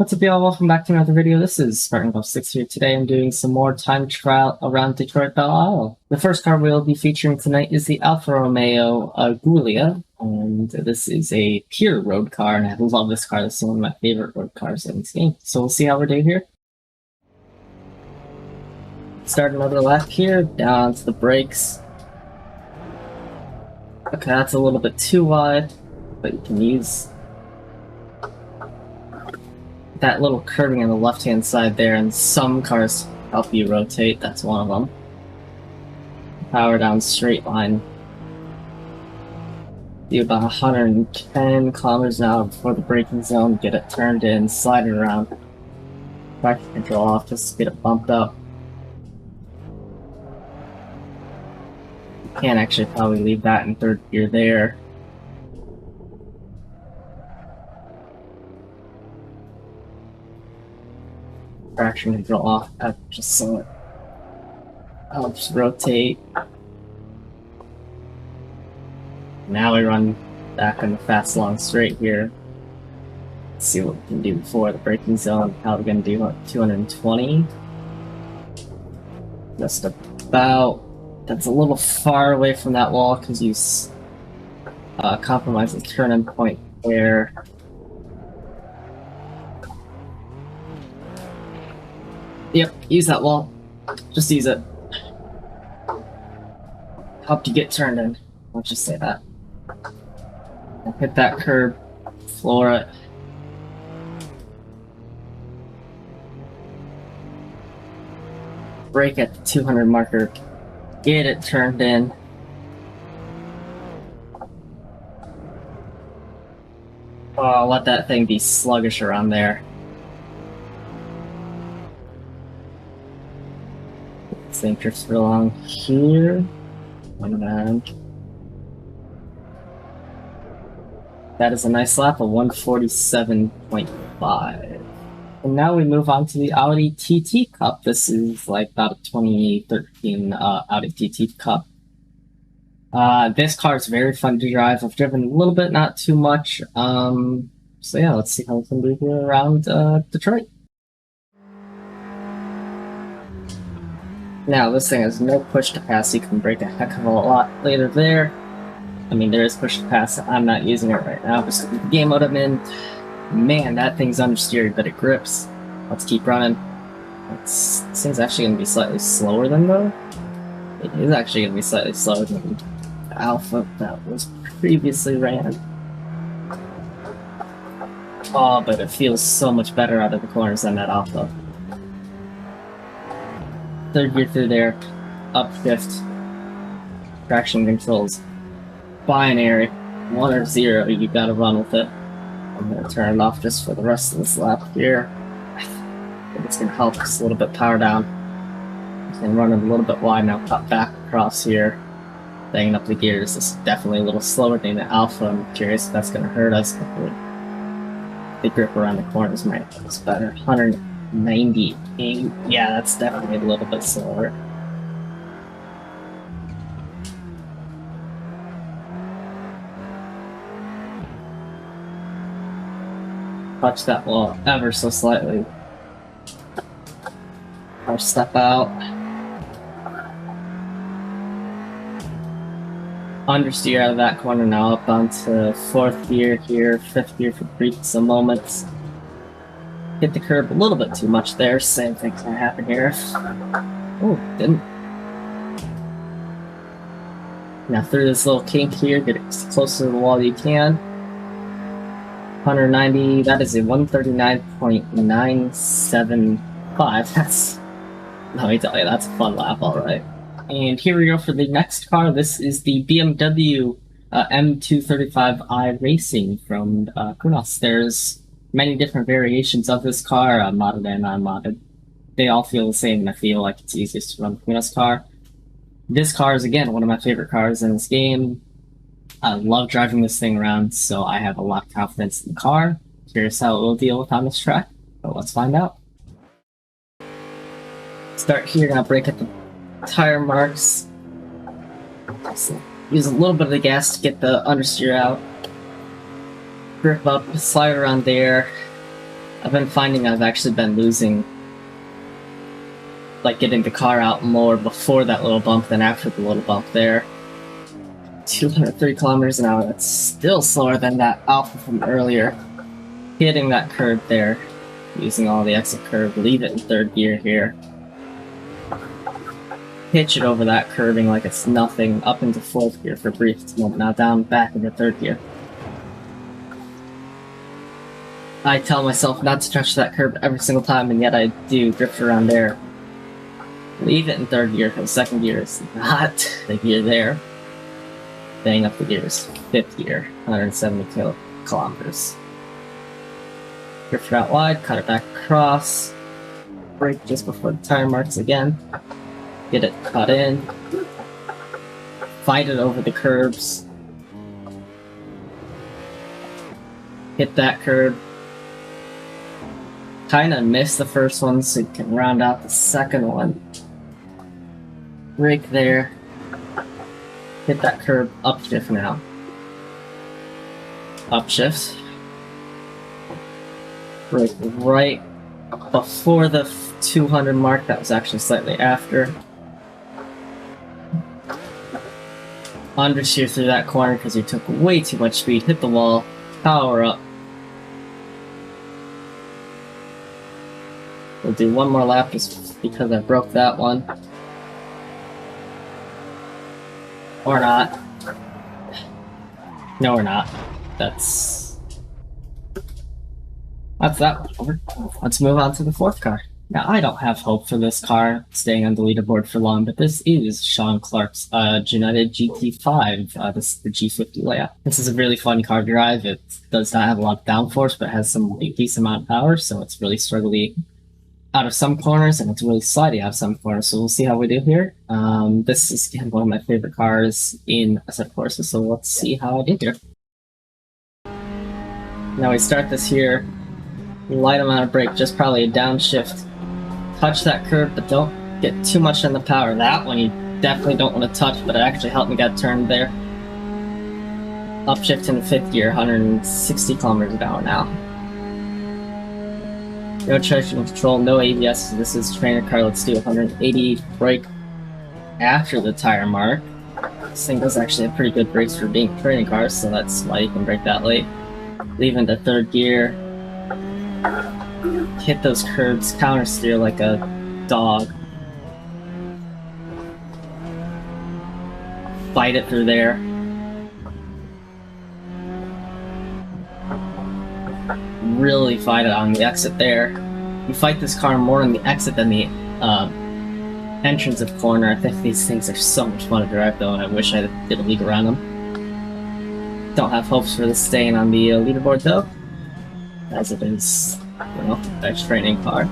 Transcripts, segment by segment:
What's up, y'all? Welcome back to another video. This is Spartan6 here. Today I'm doing some more time trial around Detroit Belle Isle. The first car we'll be featuring tonight is the Alfa Romeo Giulia, and this is a pure road car, and I love this car. This is one of my favorite road cars in this game. So we'll see how we're doing here. Start another lap here, down to the brakes. Okay, that's a little bit too wide, but you can use that little curving on the left-hand side there, and some cars help you rotate. That's one of them. Power down straight line. Do about 110 kilometers an hour before the braking zone. Get it turned in, slide it around. Traction control off just to get it bumped up. You can actually probably leave that in third gear there. Traction control off, just so it helps rotate. Now we run back on the fast long straight here. Let's see what we can do before the braking zone. How we're going to do, what, 220? Just about. That's a little far away from that wall because you compromise the turn-in point there. Yep, use that wall. Just use it. Helped you get turned in. Let's just say that. Hit that curb, floor it. Brake at the 200 marker. Get it turned in. Oh, let that thing be sluggish around there. Thing drifts along here. That is a nice lap of 147.5. And now we move on to the Audi TT Cup. This is like about a 2013 Audi TT Cup. This car is very fun to drive. I've driven a little bit, not too much. So yeah, let's see how we can do here around Detroit. Now, this thing has no push to pass. You can brake a heck of a lot later there. I mean, there is push to pass. I'm not using it right now, but the game mode I'm in, man, that thing's understeered, but it grips. Let's keep running. This thing's actually going to be slightly slower than the... It is actually going to be slightly slower than the Alpha that was previously ran. Oh, but it feels so much better out of the corners than that Alpha. Third gear through there, up fifth. Traction controls binary, 1 or 0. You gotta run with it. I'm gonna turn it off just for the rest of this lap here. I think it's gonna help us a little bit power down. And run it a little bit wide now. Cut back across here, banging up the gears. This is definitely a little slower than the Alpha. I'm curious if that's gonna hurt us. The grip around the corners might be better. 198. Yeah, that's definitely a little bit slower. Touch that wall ever so slightly. Or step out. Understeer out of that corner now, up onto 4th gear here, 5th gear for brief moments. Hit the curb a little bit too much there. Same thing's gonna happen here. Oh, didn't. Now through this little kink here, get as close to the wall you can. 190, that is a 139.975. That's, let me tell you, that's a fun lap, alright. And here we go for the next car. This is the BMW M235i Racing from Kunos. There's many different variations of this car, modded and non-modded. They all feel the same, and I feel like it's easiest to run the Kunos car. This car is, again, one of my favorite cars in this game. I love driving this thing around, so I have a lot of confidence in the car. Curious how it will deal with on this track, but let's find out. Start here, now brake at the tire marks. Use a little bit of the gas to get the understeer out. Grip up, slide around there. I've been finding I've actually been losing, like getting the car out more before that little bump than after the little bump there. 230 kilometers an hour, that's still slower than that Alpha from earlier. Hitting that curb there, using all the exit curb, leave it in third gear here. Pitch it over that curbing like it's nothing, up into fourth gear for a brief moment, now down back into third gear. I tell myself not to touch that curb every single time, and yet I do drift around there. Leave it in third gear, because second gear is not the gear there. Bang up the gears. Fifth gear, 170 kilometers. Drift it out wide, cut it back across. Brake just before the tire marks again. Get it cut in. Fight it over the curbs. Hit that curb. Kinda miss the first one so you can round out the second one. Brake there. Hit that curb, upshift now. Upshift. Brake right before the 200 mark, that was actually slightly after. Understeer through that corner because you took way too much speed, hit the wall, power up. We'll do one more lap just because I broke that one. Or not. No, we're not. That's that one over. Let's move on to the fourth car. Now, I don't have hope for this car staying on the leaderboard for long, but this is Sean Clark's United GT5. This is the G50 layout. This is a really fun car to drive. It does not have a lot of downforce, but it has some decent amount of power, so it's really struggly out of some corners, and it's really slidey out of some corners, so we'll see how we do here. This is again one of my favorite cars in a set of courses, so let's see how I do here. Now we start this here, light amount of brake, just probably a downshift. Touch that curb, but don't get too much on the power. That one you definitely don't want to touch, but it actually helped me get turned there. Upshift in the fifth gear, 160 kilometers an hour now. No traction control, no ABS, so this is trainer car. Let's do 180 brake after the tire mark. This thing does actually have pretty good brakes for being a training car, so that's why you can brake that late. Leave into third gear. Hit those curbs, counter steer like a dog. Fight it through there. Really fight it on the exit there. You fight this car more on the exit than the entrance of corner. I think these things are so much fun to drive though, and I wish I did a league around them. Don't have hopes for this staying on the leaderboard though, as it is, you know, a training car.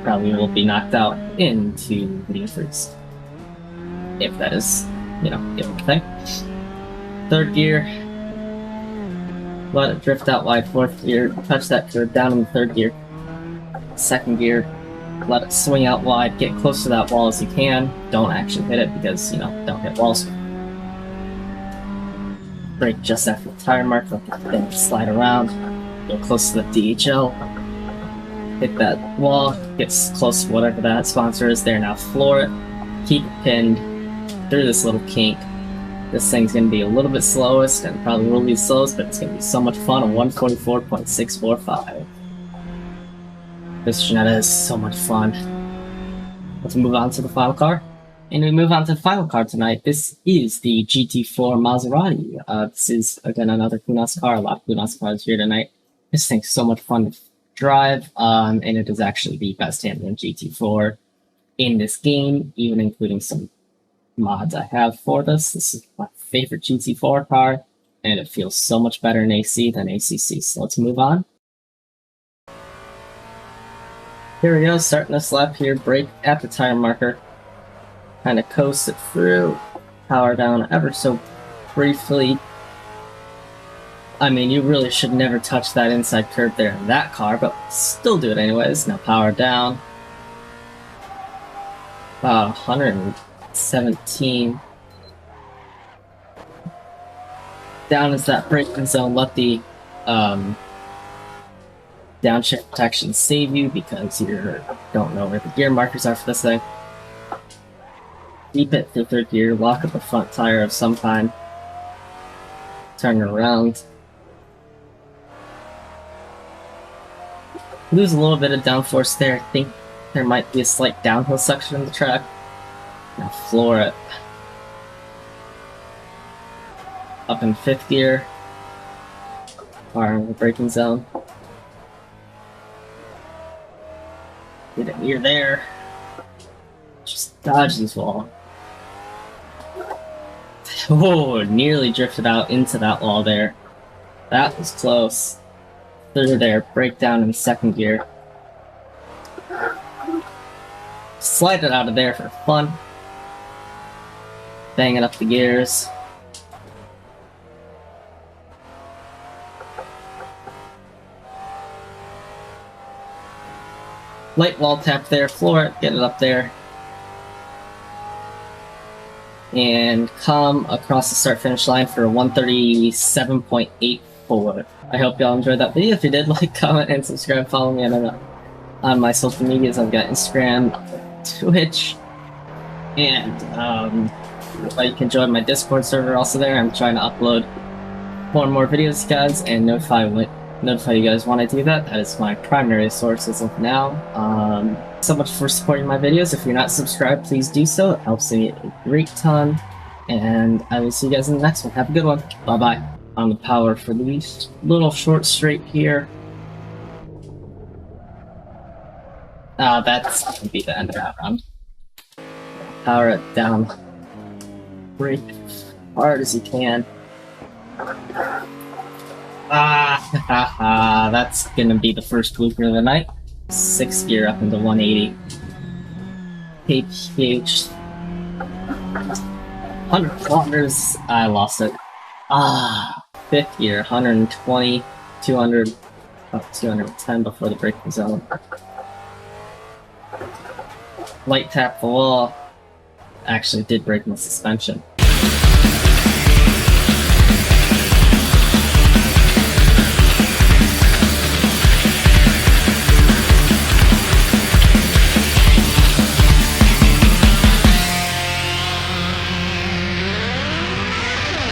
Probably will be knocked out into the first, if that is, you know, given the thing. Third gear. Let it drift out wide, fourth gear, touch that curb, down in the third gear. Second gear, let it swing out wide, get close to that wall as you can. Don't actually hit it because, you know, don't hit walls. Brake just after the tire mark, let the thing slide around, go close to the DHL. Hit that wall, get close to whatever that sponsor is there, now floor it, keep it pinned through this little kink. This thing's going to be a little bit slowest, and probably will be slowest, but it's going to be so much fun, a 144.645. This Janetta is so much fun. Let's move on to the final car. And we move on to the final car tonight. This is the GT4 Maserati. This is, again, another Kunas car. A lot of Kunas cars here tonight. This thing's so much fun to drive, and it is actually the best handling GT4 in this game, even including some mods I have for this. This is my favorite GT4 car, and it feels so much better in AC than ACC, so let's move on. Here we go, starting this lap here, brake at the tire marker, kind of coast it through, power down ever so briefly. I mean, you really should never touch that inside curb there in that car, but still do it anyways. Now power down, about 117. Down is that braking zone. Let the Downshift protection save you because you don't know where the gear markers are for this thing. Keep it through third gear, lock up the front tire of some kind. Turn it around. Lose a little bit of downforce there. I think there might be a slight downhill section of the track. Now floor it. Up in fifth gear. Far in the braking zone. Get it near there. Just dodge this wall. Oh, nearly drifted out into that wall there. That was close. Through there, break down in second gear. Slide it out of there for fun. Banging up the gears. Light wall tap there, floor it, get it up there. And come across the start-finish line for 137.84. I hope y'all enjoyed that video. If you did, like, comment, and subscribe. Follow me on my social medias. I've got Instagram, Twitch, and you can join my Discord server also there. I'm trying to upload more and more videos, guys, and notify you guys when I do that. That is my primary source as of now. So much for supporting my videos. If you're not subscribed, please do so. It helps me a great ton. And I will see you guys in the next one. Have a good one. Bye-bye. On the power for the little short straight here. That's going to be the end of that run. Power it down. Brake as hard as you can. That's gonna be the first blooper of the night. 6th gear up into 180. KPH. 100 kilometers. I lost it. 5th gear, 120, 200, up 210 before the braking zone. Light tap the wall. Actually did break my suspension.